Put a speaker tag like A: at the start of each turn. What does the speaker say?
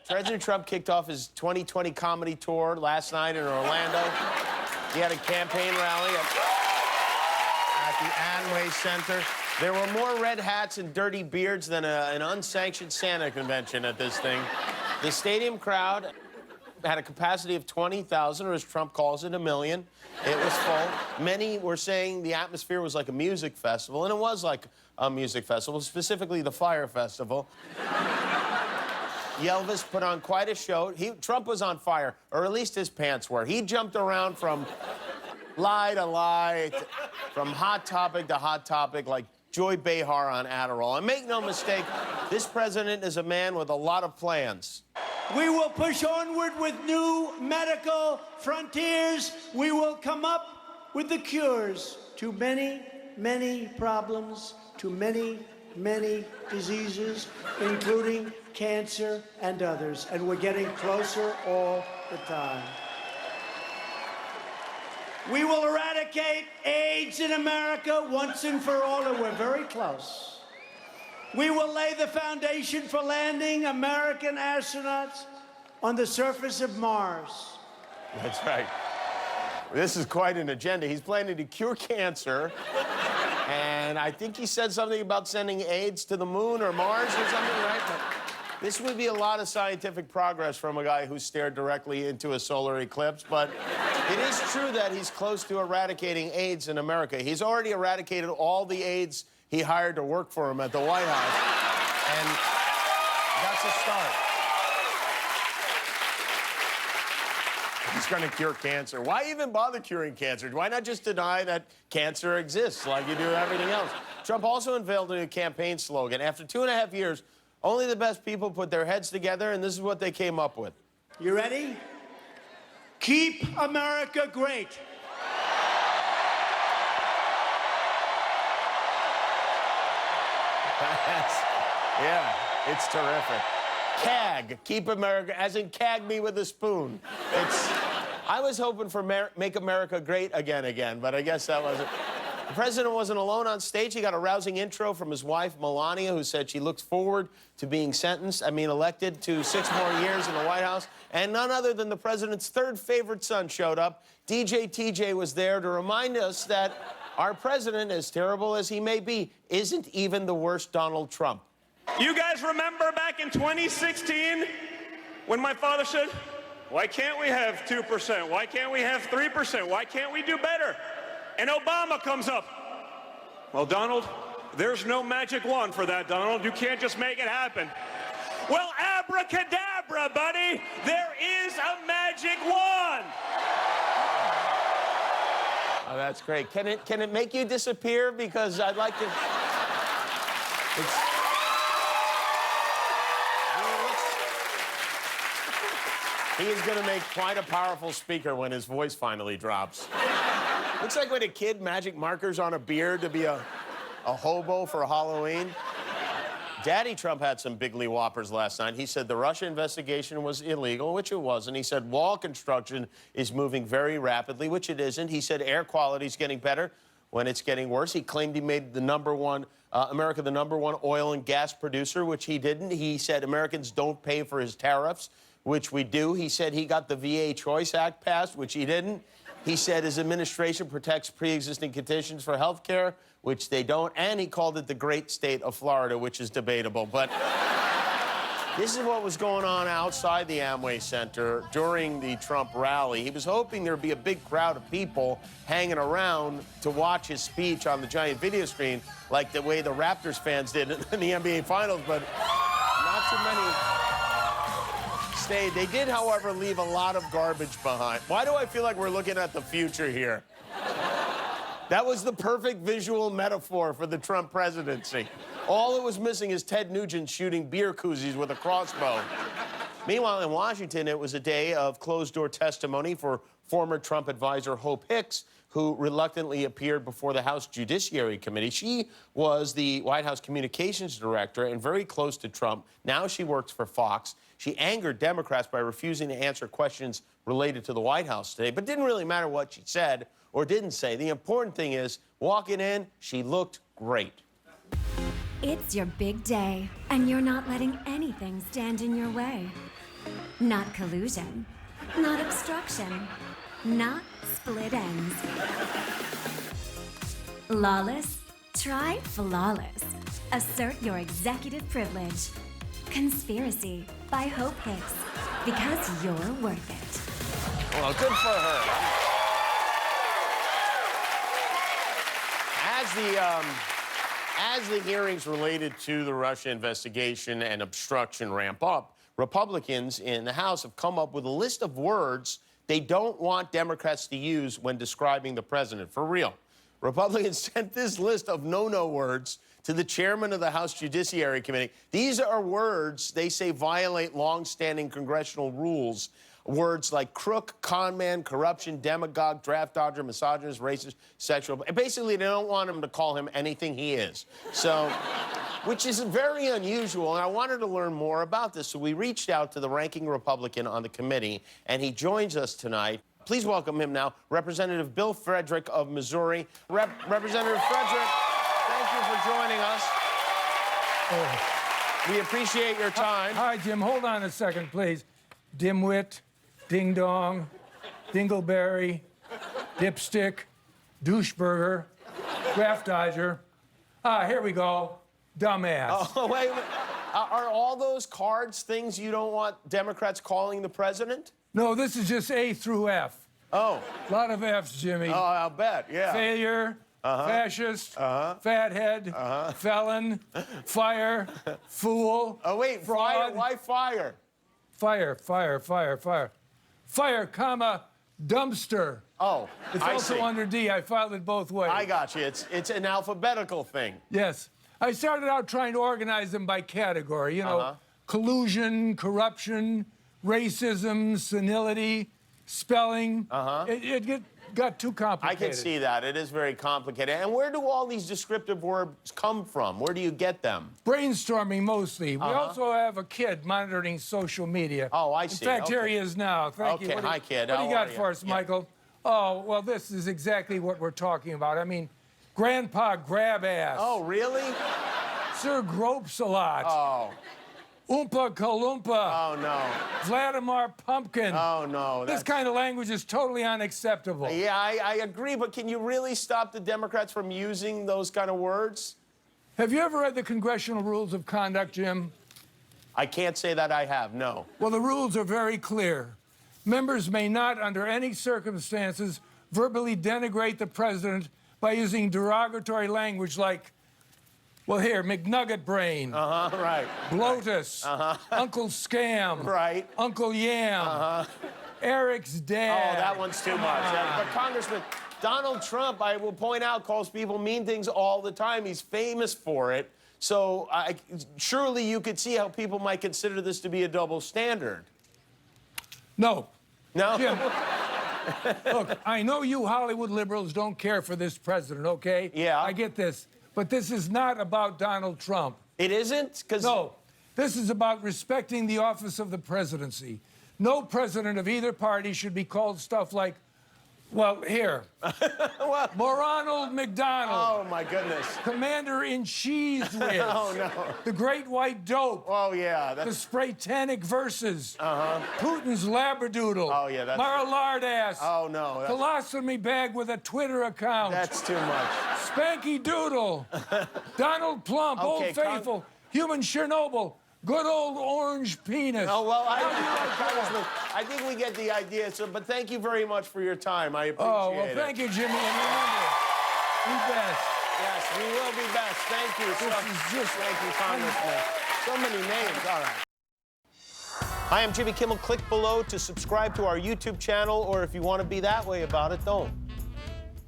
A: President Trump kicked off his 2020 comedy tour last night in Orlando. He had a campaign rally at the Amway Center. There were more red hats and dirty beards than an unsanctioned Santa convention at this thing. The stadium crowd had a capacity of 20,000, or as Trump calls it, 1 million. It was full. Many were saying the atmosphere was like a music festival, and it was like a music festival, specifically the Fire Festival. Elvis put on quite a show. Trump was on fire, or at least his pants were. He jumped around from lie to lie, from hot topic to hot topic, like Joy Behar on Adderall. And make no mistake, this president is a man with a lot of plans.
B: We will push onward with new medical frontiers. We will come up with the cures to many, many problems, to many, many diseases, including cancer and others. And we're getting closer all the time. We will eradicate AIDS in America once and for all, and we're very close. We will lay the foundation for landing American astronauts on the surface of Mars.
A: That's right. This is quite an agenda. He's planning to cure cancer, and I think he said something about sending AIDS to the moon or Mars or something, right? But this would be a lot of scientific progress from a guy who stared directly into a solar eclipse, but it is true that he's close to eradicating AIDS in America. He's already eradicated all the AIDS he hired to work for him at the White House, and that's a start. He's going to cure cancer. Why even bother curing cancer? Why not just deny that cancer exists like you do everything else? Trump also unveiled a new campaign slogan. After 2.5 years, only the best people put their heads together, and this is what they came up with.
B: You ready? Keep America great.
A: Yeah, it's terrific. CAG, keep America, as in CAG me with a spoon. I was hoping for Make America Great Again, but I guess that wasn't. The president wasn't alone on stage. He got a rousing intro from his wife, Melania, who said she looks forward to being elected to 6 more years in the White House. And none other than the president's third favorite son showed up. DJ TJ was there to remind us that our president, as terrible as he may be, isn't even the worst Donald Trump.
C: You guys remember back in 2016 when my father said, why can't we have 2%? Why can't we have 3%? Why can't we do better? And Obama comes up. Well, Donald, there's no magic wand for that, Donald. You can't just make it happen. Well, abracadabra, buddy. There is a magic wand.
A: Oh, that's great. Can it make you disappear? Because I'd like to... He is going to make quite a powerful speaker when his voice finally drops. Looks like when a kid magic markers on a beard to be a hobo for Halloween. Daddy Trump had some bigly whoppers last night. He said the Russia investigation was illegal, which it wasn't. He said wall construction is moving very rapidly, which it isn't. He said air quality is getting better when it's getting worse. He claimed he made the America the #1 oil and gas producer, which he didn't. He said Americans don't pay for his tariffs, which we do. He said he got the VA Choice Act passed, which he didn't. He said his administration protects pre-existing conditions for health care, which they don't. And he called it the great state of Florida, which is debatable. But this is what was going on outside the Amway Center during the Trump rally. He was hoping there'd be a big crowd of people hanging around to watch his speech on the giant video screen, like the way the Raptors fans did in the NBA Finals, but not too many stayed. They did, however, leave a lot of garbage behind. Why do I feel like we're looking at the future here? That was the perfect visual metaphor for the Trump presidency. All it was missing is Ted Nugent shooting beer koozies with a crossbow. Meanwhile, in Washington, it was a day of closed-door testimony for former Trump advisor Hope Hicks, who reluctantly appeared before the House Judiciary Committee. She was the White House communications director and very close to Trump. Now she works for Fox. She angered Democrats by refusing to answer questions related to the White House today, but didn't really matter what she said or didn't say. The important thing is, walking in, she looked great.
D: It's your big day, and you're not letting anything stand in your way. not collusion, not obstruction, not split ends. Lawless? Try flawless. Assert your executive privilege. Conspiracy by Hope Hicks. Because you're worth it.
A: Well, good for her. As the hearings related to the Russia investigation and obstruction ramp up, Republicans in the House have come up with a list of words they don't want Democrats to use when describing the president. For real. Republicans sent this list of no-no words to the chairman of the House Judiciary Committee. These are words they say violate long-standing congressional rules. Words like crook, con man, corruption, demagogue, draft dodger, misogynist, racist, sexual. Basically, they don't want him to call him anything he is. So, which is very unusual, and I wanted to learn more about this. So we reached out to the ranking Republican on the committee, and he joins us tonight. Please welcome him now, Representative Bill Frederick of Missouri. Representative Frederick, thank you for joining us. We appreciate your time.
E: Hi, Jim. Hold on a second, please. Dimwit, ding-dong, dingleberry, dipstick, doucheburger, draft dodger. Here we go. Dumbass.
A: Oh, wait. Are all those cards things you don't want Democrats calling the president?
E: No, this is just A through F.
A: Oh.
E: A lot of F's, Jimmy.
A: Oh, I'll bet, yeah.
E: Failure, fascist, fathead, felon, fire, fool.
A: Oh, wait,
E: fraud.
A: Why fire?
E: Fire, comma, dumpster.
A: Oh,
E: It's
A: I
E: also
A: see.
E: under D. I filed it both ways.
A: I got you. It's an alphabetical thing.
E: Yes. I started out trying to organize them by category, you know, collusion, corruption, racism, senility, spelling. It got too
A: I
E: complicated.
A: can see that. It is very complicated. And where do all these descriptive words come from? Where do you get them?
E: Brainstorming mostly. We also have a kid monitoring social media.
A: Oh, I see.
E: In fact, here
A: Okay.
E: he is now. Thank you.
A: Okay, hi, kid.
E: What do
A: How
E: you got
A: are you?
E: for us,
A: Yeah.
E: Michael? Oh, well, this is exactly what we're talking about. I mean, Grandpa Grab Ass.
A: Oh, really?
E: Sir Gropes a lot.
A: Oh.
E: Oompa Kalumpa.
A: Oh, no.
E: Vladimir Pumpkin.
A: Oh, no.
E: This kind of language is totally unacceptable.
A: Yeah, I agree, but can you really stop the Democrats from using those kind of words?
E: Have you ever read the Congressional Rules of Conduct, Jim?
A: I can't say that I have, no.
E: Well, the rules are very clear. Members may not, under any circumstances, verbally denigrate the president by using derogatory language like, well, here, McNugget Brain.
A: Right.
E: Bloatus. Uncle Scam.
A: Right.
E: Uncle Yam. Eric's dad.
A: Oh, that one's too much. But Congressman, Donald Trump, I will point out, calls people mean things all the time. He's famous for it. So surely you could see how people might consider this to be a double standard.
E: No.
A: No?
E: Jim, look, I know you Hollywood liberals don't care for this president, okay?
A: Yeah.
E: I get this. But this is not about Donald Trump.
A: It isn't?
E: No. This is about respecting the office of the presidency. No president of either party should be called stuff like, well, here.
A: What?
E: Ronald McDonald.
A: Oh, my goodness.
E: Commander-in-Chief Whiz.
A: Oh, no.
E: The Great White Dope.
A: Oh, yeah.
E: The Spraytanic Verses. Putin's Labradoodle.
A: Oh, yeah, that's-
E: Marlardass.
A: Oh, no.
E: Colostomy bag with a Twitter account.
A: That's too much.
E: Spanky Doodle. Donald Plump.
A: Okay,
E: Old Faithful. Human Chernobyl. Good old orange penis.
A: Oh, well, Congressman, I think we get the idea. So, but thank you very much for your time. I appreciate it.
E: Oh, well, thank you, Jimmy. And remember, be best.
A: Yes, we will be best. Thank you. Thank you, Congressman. So many names. All right. Hi, I'm Jimmy Kimmel. Click below to subscribe to our YouTube channel, or if you want to be that way about it, don't.